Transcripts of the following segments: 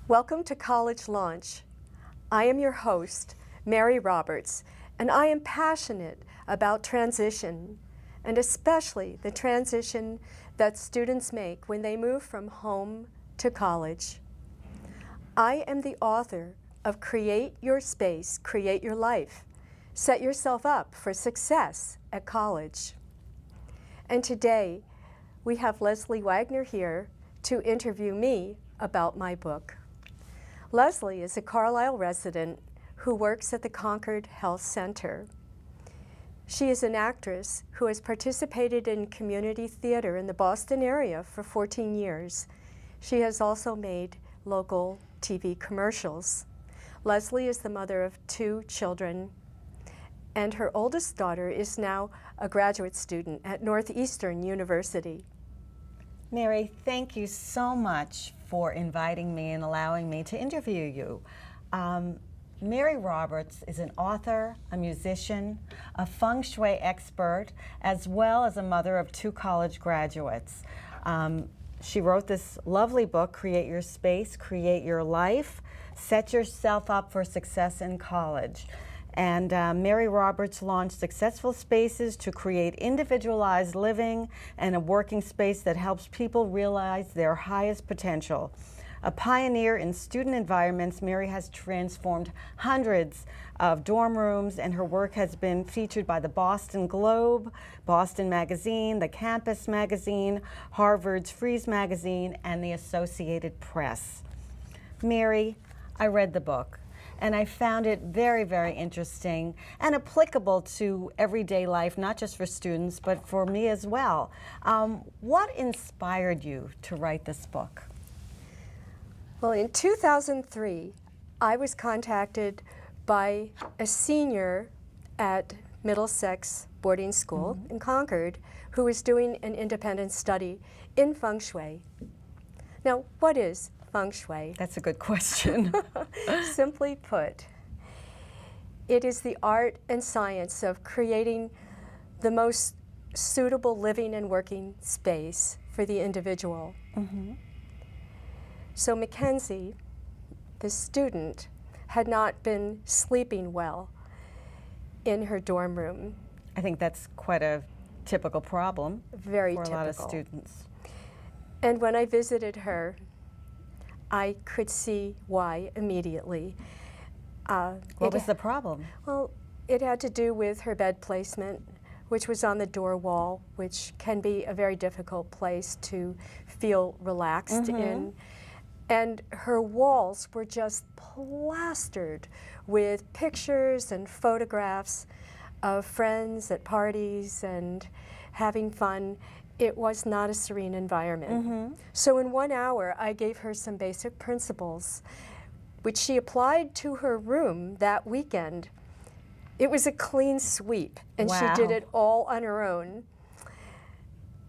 Welcome to College Launch. I am your host, Mary Roberts, and I am passionate about transition, and especially the transition that students make when they move from home to college. I am the author of Create Your Space, Create Your Life. Set yourself up for success at college. And today, we have Leslie Wagner here to interview me about my book. Leslie is a Carlisle resident who works at the Concord Health Center. She is an actress who has participated in community theater in the Boston area for 14 years. She has also made local TV commercials. Leslie is the mother of 2 children, and her oldest daughter is now a graduate student at Northeastern University. Mary, thank you so much for inviting me and allowing me to interview you. Mary Roberts is an author, a musician, a feng shui expert, as well as a mother of 2 college graduates. She wrote this lovely book, Create Your Space, Create Your Life, Set Yourself Up for Success in College. And Mary Roberts launched successful spaces to create individualized living and a working space that helps people realize their highest potential. A pioneer in student environments, Mary has transformed hundreds of dorm rooms, and her work has been featured by the Boston Globe, Boston Magazine, the Campus Magazine, Harvard's Frieze Magazine, and the Associated Press. Mary, I read the book, and I found it very, very interesting and applicable to everyday life, not just for students, but for me as well. What inspired you to write this book? Well, in 2003, I was contacted by a senior at Middlesex boarding school in Concord who was doing an independent study in feng shui. Now, what is feng shui? That's a good question. Simply put, it is the art and science of creating the most suitable living and working space for the individual. So Mackenzie, the student, had not been sleeping well in her dorm room. I think that's quite a typical problem Very for typical. a lot of students. And when I visited her, I could see why immediately. What was the problem? Well, it had to do with her bed placement, which was on the door wall, which can be a very difficult place to feel relaxed in. And her walls were just plastered with pictures and photographs of friends at parties and having fun. It was not a serene environment. So in 1 hour, I gave her some basic principles, which she applied to her room that weekend. It was a clean sweep, and she did it all on her own.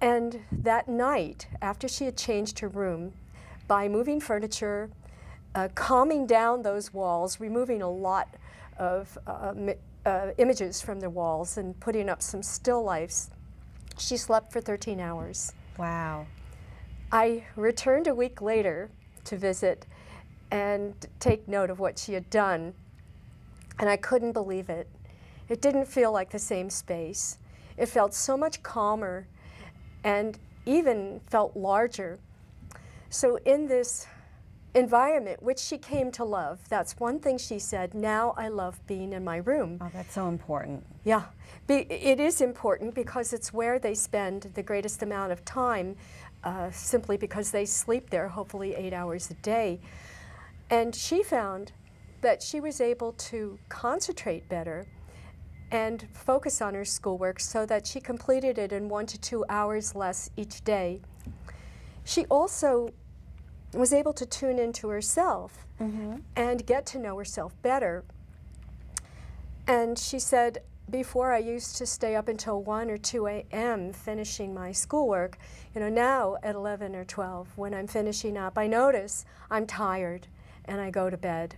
And that night, after she had changed her room, by moving furniture, calming down those walls, removing a lot of images from the walls and putting up some still lifes, she slept for 13 hours. Wow. I returned a week later to visit and take note of what she had done, and I couldn't believe it. It didn't feel like the same space. It felt so much calmer and even felt larger. So in this environment, which she came to love, that's one thing she said, now I love being in my room. Oh, that's so important. Yeah, it is important because it's where they spend the greatest amount of time, simply because they sleep there, hopefully 8 hours a day. And she found that she was able to concentrate better and focus on her schoolwork so that she completed it in 1 to 2 hours less each day. She also was able to tune into herself and get to know herself better. And she said, before I used to stay up until 1 or 2 a.m. finishing my schoolwork. Now at 11 or 12, when I'm finishing up, I notice I'm tired and I go to bed.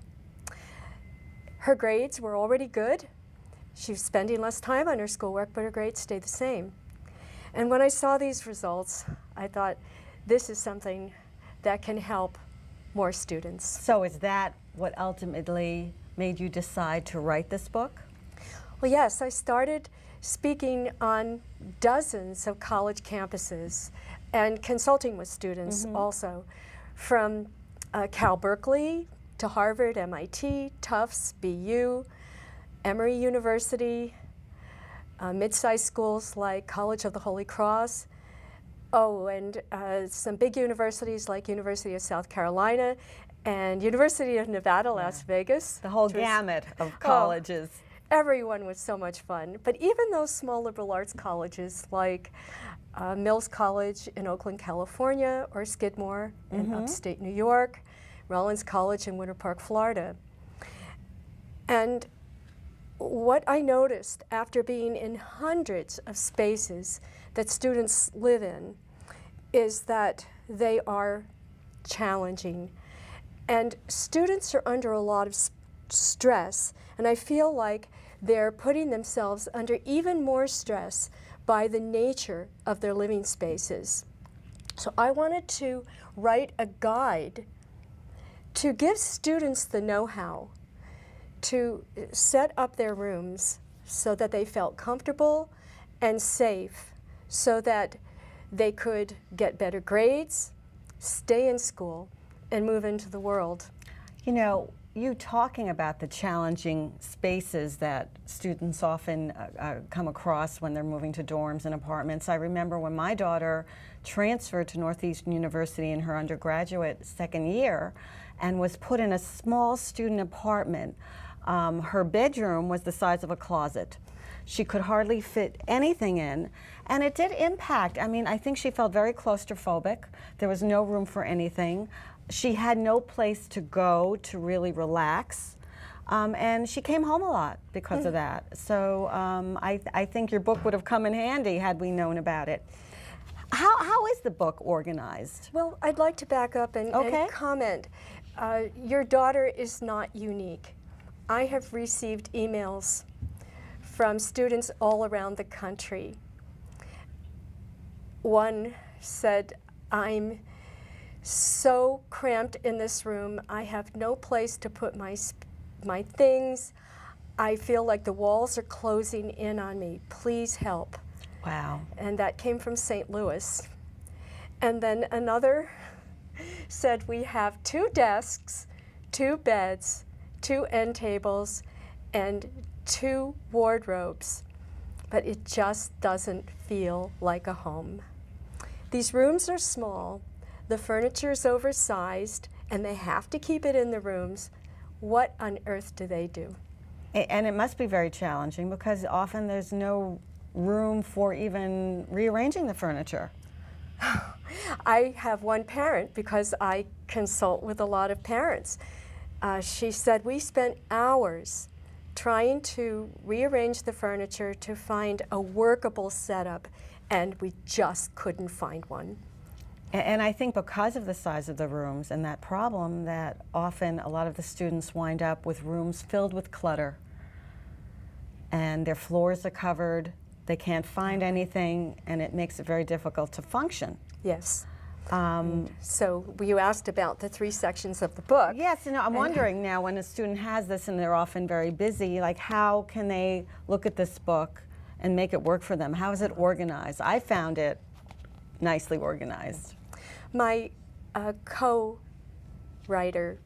Her grades were already good. She was spending less time on her schoolwork, but her grades stayed the same. And when I saw these results, I thought, this is something that can help more students. So is that what ultimately made you decide to write this book? Well, yes, I started speaking on dozens of college campuses and consulting with students also, from Cal Berkeley to Harvard, MIT, Tufts, BU, Emory University, mid-sized schools like College of the Holy Cross, and some big universities like University of South Carolina and University of Nevada, Las Vegas. The whole gamut of colleges. Everyone was so much fun. But even those small liberal arts colleges like Mills College in Oakland, California, or Skidmore in upstate New York, Rollins College in Winter Park, Florida. And what I noticed after being in hundreds of spaces that students live in is that they are challenging. And students are under a lot of stress, and I feel like they're putting themselves under even more stress by the nature of their living spaces. So I wanted to write a guide to give students the know-how to set up their rooms so that they felt comfortable and safe, so that they could get better grades, stay in school, and move into the world. You know, you talking about the challenging spaces that students often come across when they're moving to dorms and apartments. I remember when my daughter transferred to Northeastern University in her undergraduate second year and was put in a small student apartment. Her bedroom was the size of a closet. She could hardly fit anything in, and it did impact. I mean, I think she felt very claustrophobic. There was no room for anything. She had no place to go to really relax, and she came home a lot because of that. So I think your book would have come in handy had we known about it. How is the book organized? Well, I'd like to back up and comment. Your daughter is not unique. I have received emails from students all around the country. One said, "I'm so cramped in this room. I have no place to put my things. I feel like the walls are closing in on me. Please help." Wow. And that came from St. Louis. And then another said, "We have 2 desks, 2 beds, 2 end tables, and 2 wardrobes, but it just doesn't feel like a home. These rooms are small, the furniture is oversized, and they have to keep it in the rooms. What on earth do they do?" And it must be very challenging because often there's no room for even rearranging the furniture. I have one parent, because I consult with a lot of parents. She said, "We spent hours trying to rearrange the furniture to find a workable setup, and we just couldn't find one." And I think because of the size of the rooms and that problem, that often a lot of the students wind up with rooms filled with clutter, and their floors are covered, they can't find anything, and it makes it very difficult to function. Yes. So you asked about the 3 sections of the book. Yes, I'm wondering now, when a student has this and they're often very busy, like how can they look at this book and make it work for them? How is it organized? I found it nicely organized. My co-writer,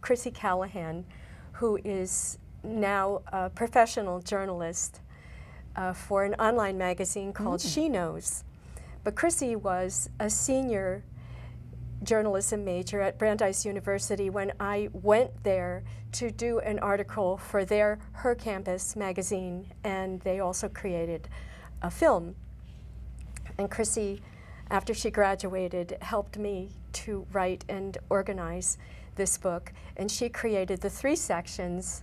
Chrissy Callahan, who is now a professional journalist for an online magazine called She Knows. But Chrissy was a senior journalism major at Brandeis University when I went there to do an article for her campus magazine, and they also created a film. And Chrissy, after she graduated, helped me to write and organize this book, and she created the 3 sections: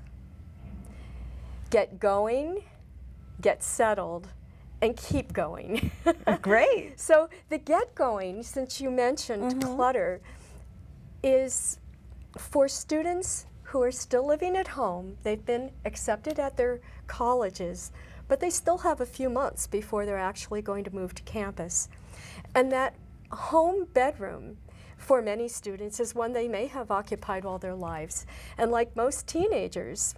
get going, get settled, and keep going. Great. So the get going, since you mentioned clutter, is for students who are still living at home. They've been accepted at their colleges, but they still have a few months before they're actually going to move to campus. And that home bedroom for many students, is one they may have occupied all their lives. And like most teenagers,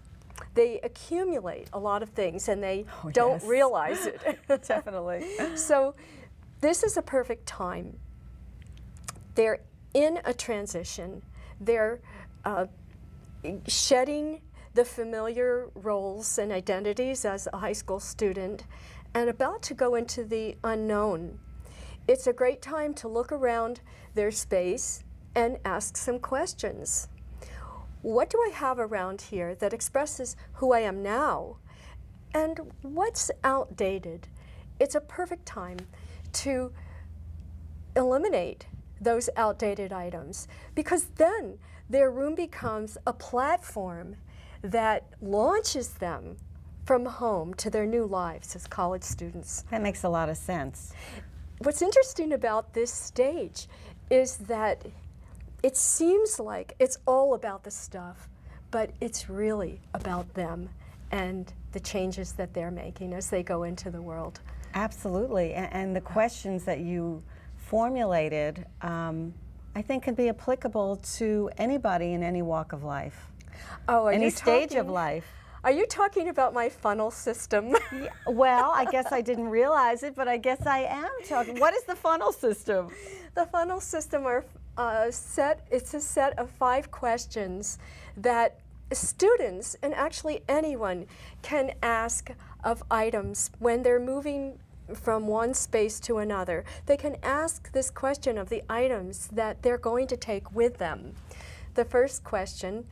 they accumulate a lot of things and they don't realize it. Definitely. So this is a perfect time. They're in a transition. They're shedding the familiar roles and identities as a high school student and about to go into the unknown. It's a great time to look around their space and ask some questions. What do I have around here that expresses who I am now? And what's outdated? It's a perfect time to eliminate those outdated items, because then their room becomes a platform that launches them from home to their new lives as college students. That makes a lot of sense. What's interesting about this stage is that it seems like it's all about the stuff, but it's really about them and the changes that they're making as they go into the world. Absolutely, and the questions that you formulated, I think can be applicable to anybody in any walk of life, any stage of life. Are you talking about my funnel system? Yeah, well, I guess I didn't realize it, but I guess I am talking. What is the funnel system? The funnel system are it's a set of 5 questions that students, and actually anyone, can ask of items when they're moving from one space to another. They can ask this question of the items that they're going to take with them. The first question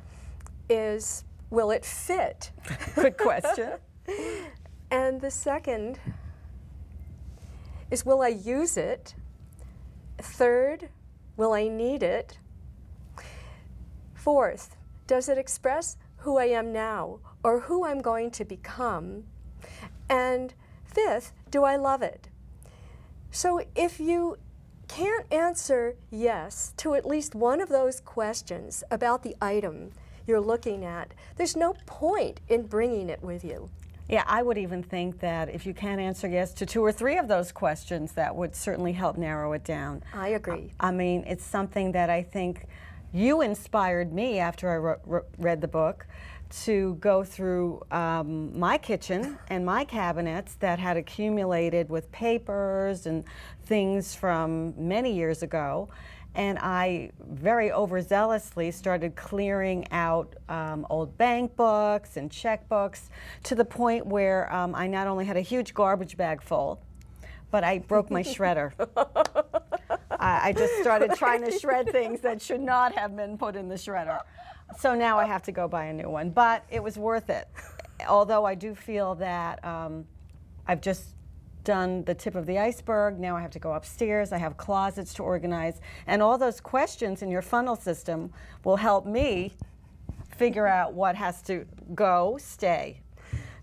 is, will it fit? Good question. And the second is, will I use it? Third, will I need it? Fourth, does it express who I am now or who I'm going to become? And fifth, do I love it? So if you can't answer yes to at least one of those questions about the item you're looking at, there's no point in bringing it with you. Yeah, I would even think that if you can't answer yes to 2 or 3 of those questions, that would certainly help narrow it down. I agree. I mean, it's something that I think you inspired me after I read the book to go through my kitchen and my cabinets that had accumulated with papers and things from many years ago. And I very overzealously started clearing out old bank books and checkbooks to the point where I not only had a huge garbage bag full, but I broke my shredder. I just started trying to shred things that should not have been put in the shredder. So now I have to go buy a new one, but it was worth it. Although I do feel that I've just done the tip of the iceberg. Now I have to go upstairs. I have closets to organize. And all those questions in your funnel system will help me figure out what has to go, stay.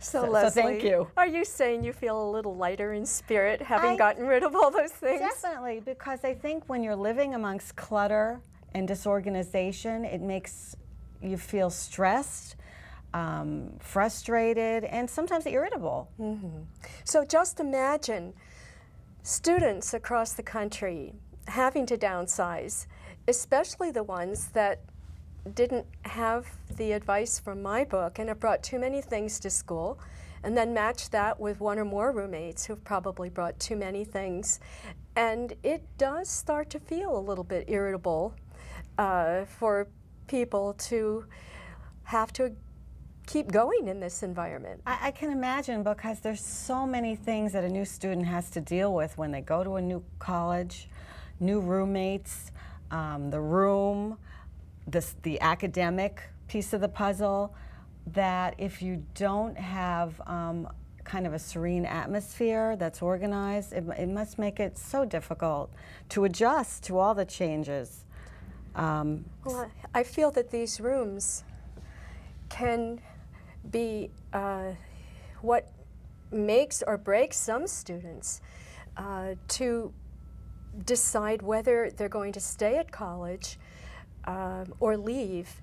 So Leslie, thank you. Are you saying you feel a little lighter in spirit having gotten rid of all those things? Definitely, because I think when you're living amongst clutter and disorganization, it makes you feel stressed, frustrated, and sometimes irritable. Mm-hmm. So just imagine students across the country having to downsize, especially the ones that didn't have the advice from my book and have brought too many things to school, and then match that with 1 or more roommates who've probably brought too many things. And it does start to feel a little bit irritable for people to have to keep going in this environment. I can imagine, because there's so many things that a new student has to deal with when they go to a new college, new roommates, the room, the academic piece of the puzzle, that if you don't have kind of a serene atmosphere that's organized, it must make it so difficult to adjust to all the changes. Well, I feel that these rooms can be what makes or breaks some students to decide whether they're going to stay at college or leave.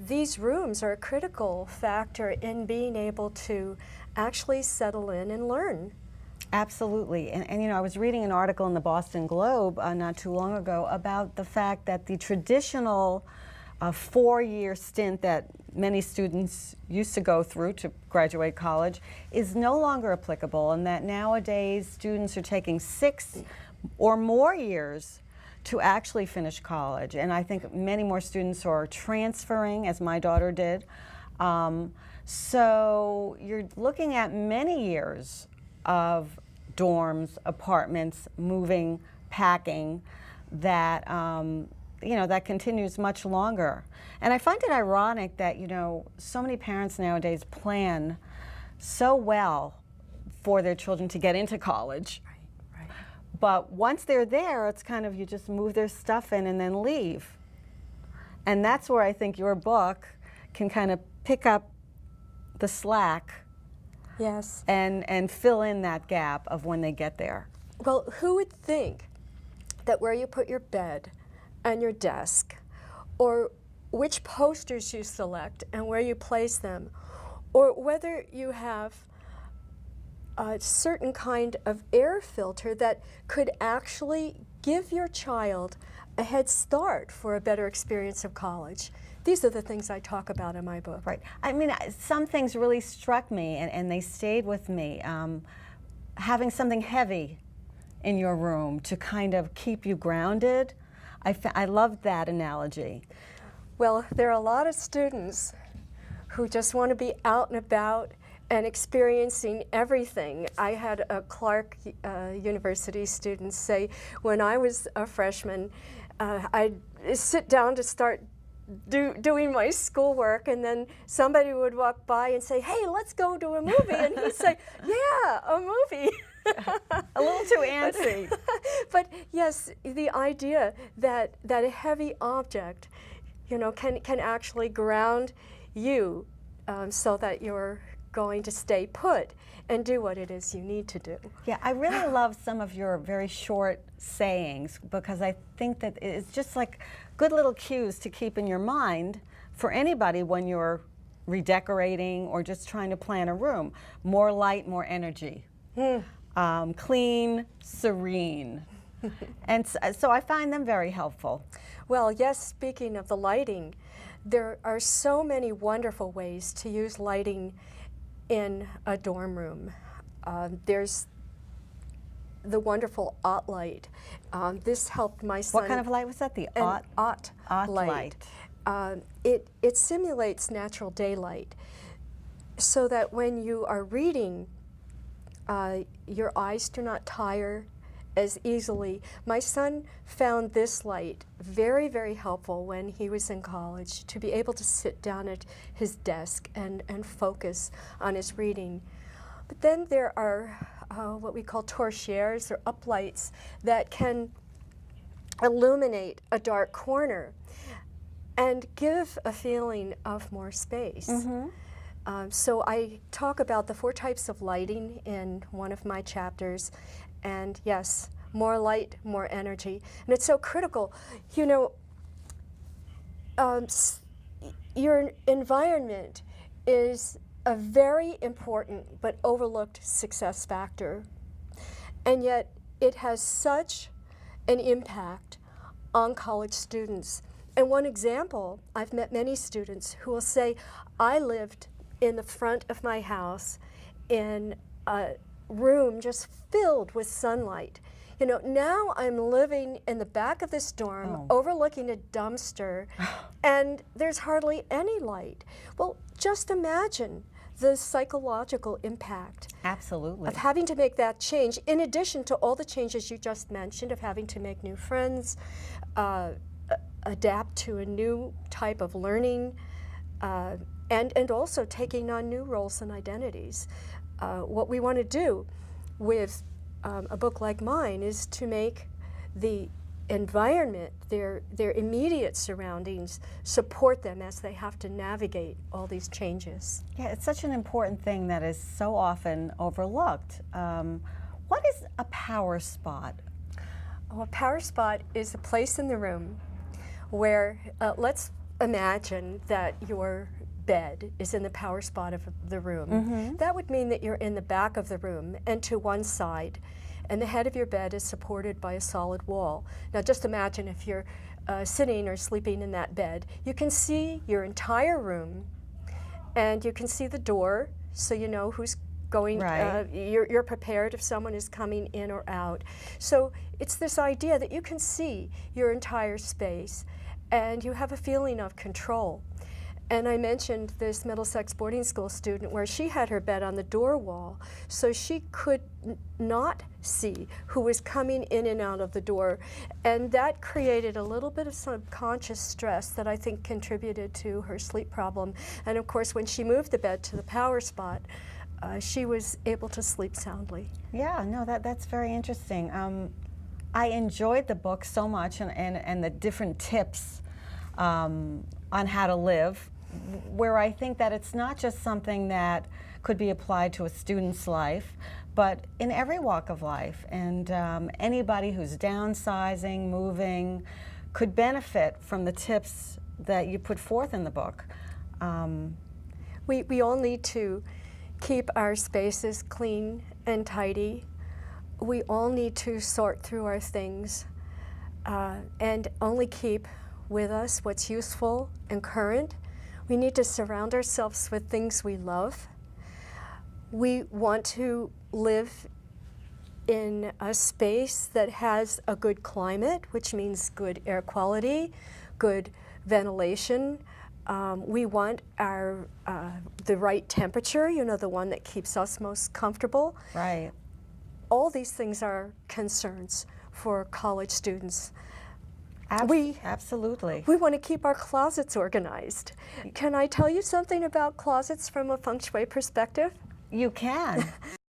These rooms are a critical factor in being able to actually settle in and learn. Absolutely. And you know, I was reading an article in the Boston Globe not too long ago about the fact that the traditional 4-year stint that many students used to go through to graduate college is no longer applicable, and that nowadays students are taking 6 or more years to actually finish college. And I think many more students are transferring, as my daughter did. So you're looking at many years of dorms, apartments, moving, packing, that you know, that continues much longer. And I find it ironic that, you know, so many parents nowadays plan so well for their children to get into college. Right. But once they're there, it's kind of, you just move their stuff in and then leave. And that's where I think your book can kind of pick up the slack. Yes. And fill in that gap of when they get there. Well, who would think that where you put your bed and your desk, or which posters you select and where you place them, or whether you have a certain kind of air filter that could actually give your child a head start for a better experience of college. These are the things I talk about in my book. Right. I mean, some things really struck me, and they stayed with me. Having something heavy in your room to kind of keep you grounded, I loved that analogy. Well, there are a lot of students who just want to be out and about and experiencing everything. I had a Clark University student say, when I was a freshman, I'd sit down to start doing my schoolwork, and then somebody would walk by and say, "Hey, let's go to a movie," and he'd say, "Yeah, a movie." A little too antsy. But yes, the idea that a heavy object, you know, can actually ground you, so that you're going to stay put and do what it is you need to do. Yeah, I really love some of your very short sayings, because I think that it's just like good little cues to keep in your mind for anybody when you're redecorating or just trying to plan a room. More light, more energy. Clean, serene. And so I find them very helpful. Well, yes, speaking of the lighting, there are so many wonderful ways to use lighting in a dorm room. There's the wonderful OT light. This helped my son. What kind of light was that? The OT light. It simulates natural daylight, so that when you are reading, your eyes do not tire as easily. My son found this light very, very helpful when he was in college, to be able to sit down at his desk and focus on his reading. But then there are what we call torchieres, or uplights, that can illuminate a dark corner and give a feeling of more space. So I talk about the 4 types of lighting in one of my chapters, and yes, more light, more energy. And it's so critical. You know, your environment is a very important but overlooked success factor, and yet it has such an impact on college students. And one example, I've met many students who will say, I lived in the front of my house in a room just filled with sunlight. You know, now I'm living in the back of this dorm, overlooking a dumpster, and there's hardly any light. Well, just imagine the psychological impact. Absolutely. Of having to make that change, in addition to all the changes you just mentioned, of having to make new friends, adapt to a new type of learning, and also taking on new roles and identities. What we want to do with a book like mine is to make the environment, their immediate surroundings, support them as they have to navigate all these changes. Yeah, it's such an important thing that is so often overlooked. What is a power spot? Oh, a power spot is a place in the room where, let's imagine that your bed is in the power spot of the room, that would mean that you're in the back of the room and to one side, and the head of your bed is supported by a solid wall. Now just imagine if you're sitting or sleeping in that bed, you can see your entire room, and you can see the door, so you know who's going, right. You're prepared if someone is coming in or out. So it's this idea that you can see your entire space, and you have a feeling of control. And I mentioned this Middlesex boarding school student where she had her bed on the door wall, so she could not see who was coming in and out of the door. And that created a little bit of subconscious stress that I think contributed to her sleep problem. And of course, when she moved the bed to the power spot, she was able to sleep soundly. Yeah, no, that's very interesting. I enjoyed the book so much, and the different tips on how to live, where I think that it's not just something that could be applied to a student's life, but in every walk of life. And anybody who's downsizing, moving, could benefit from the tips that you put forth in the book. We all need to keep our spaces clean and tidy. We all need to sort through our things and only keep with us what's useful and current. We need to surround ourselves with things we love. We want to live in a space that has a good climate, which means good air quality, good ventilation. We want the right temperature, you know, the one that keeps us most comfortable. Right. All these things are concerns for college students. Absolutely. We want to keep our closets organized. Can I tell you something about closets from a feng shui perspective? You can.